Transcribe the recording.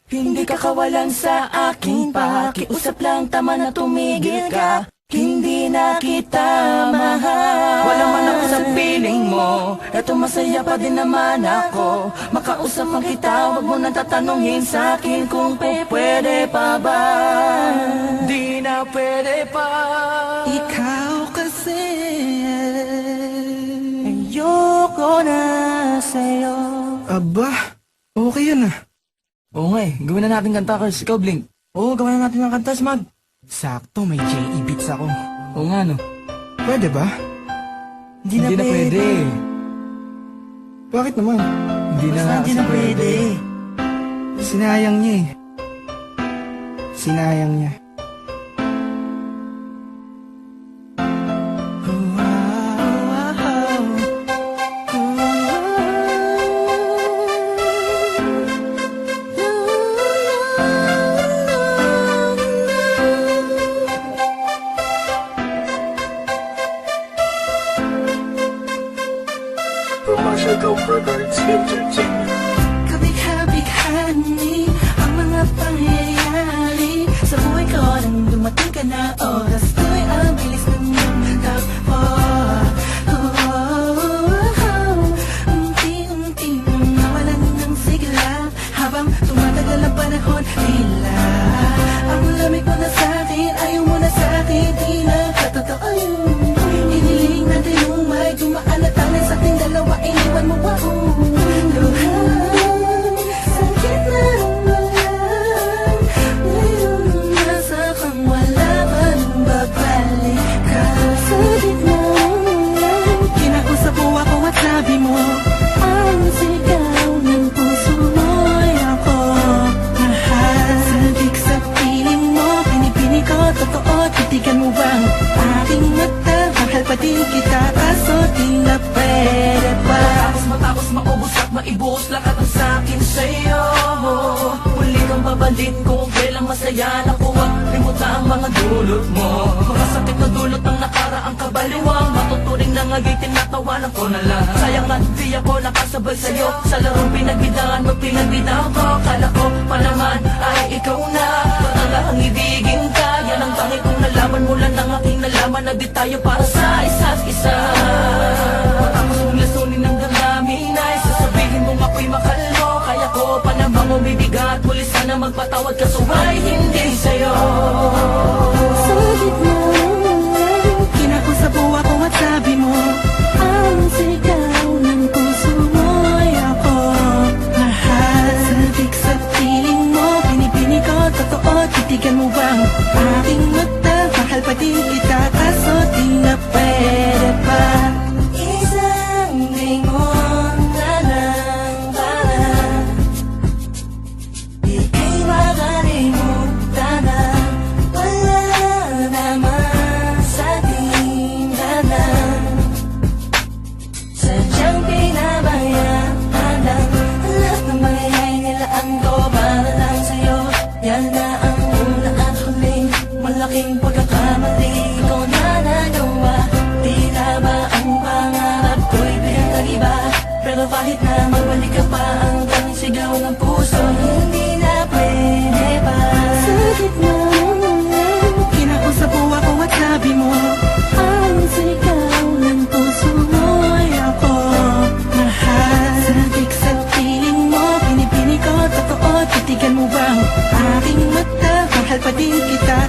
Hindi ka kawalan sa aking pakiusap lang, tama na tumigil ka. Hindi na kita mahal. Walang man ako sa piling mo, eto masaya pa din naman ako. Makausap ang kita, wag mo nang tatanungin sa akin kung pwede pa ba. Di na pwede pa. Ikaw kasi Ayoko na sa'yo. Aba, okay yun ah. Oo nga gawin na natin kanta, Kers. Ikaw, Blink. Oo, gawin na natin ng kanta, Smag. Sakto, may J.E. beats ako. Oo nga, no. Pwede ba? Hindi na pwede. Bakit naman? Hindi na Basta hindi na pwede. Sinayang niya eh. Sinayang niya. Kabig-habig-hani ang mga pangyayari sa buhay ko nang dumating ka na. Oras ko'y ang bilis ng takbo. Unti-unti nang nawalan ng sigla habang tumatagal ang panahon. Tila ang lamig mo na sa'kin, ayaw mo na sa'kin, di na katotoo yun. Hiniling natin yung may dumaan na tanay sa ating dalawa, iniwan mo ako. Sakit na ang walang ngayon, nasa kang wala pa nang babalik ka. Sa gitna ng kinausap mo ako at sabi mo, ang sigaw ng puso mo'y ako. Mahal, sabik sa piling mo, pinipini ko, totoo, titigan mo bang aking mata? Mahal pa din kita, kaso di na pwede pa. Matapos maubos at maibuhos lahat ng sakin sa'yo. Muli kang babalik kung kailang masaya. Nakuha, limutan ang mga dulot mo. Mga sakit na dulot ng nakaraang kabaliwang. Matuturing na ngagitin, natawanan ko na lang. Sayang nga di ako nakasabay sa'yo. Sa larong pinagbidahan mo, pinagbidahan ko. Kala ko pa naman ay ikaw na. Patala ang ibigin ka. Yan ang tangi kong nalaman mula ng aking nalaman na di tayo para sa isa't isa. Matapos mong lasunin ng damdamin ay sasabihin mong ako'y mahal mo. Kaya ko pa namang umibigat, muli sana magpatawad ka, so ay hindi sa'yo. Sa gitna ng kinausap mo ako at sabi mo, ang sigaw ng puso mo'y ako. Mahal, sabik sa piling mo, pinipini ko, totoo, titigan mo bang aking mata? Mahal pa din kita, kaso di na pwede pa. Isang lingon na lang para ika'y makalimutan na wala naman sa tinggalan. Sadyang pinabayaan lang lahat ng bagay nilaan ko para lang sa'yo. Yan na ang una at huling malaking pagkakamali ko na nagawa. Tila ba ang pangarap ko'y pinag-iba? Pero kahit na magbalik ka pa, ang tanging sigaw ng puso hindi na pwede pa. Sa gitna ng kinausap mo ako at sabi mo, ang sigaw ng puso mo'y ako. Mahal, sabik sa piling mo, pinipini ko, totoo, titigan mo bang aking mata? Mahal pa din kita,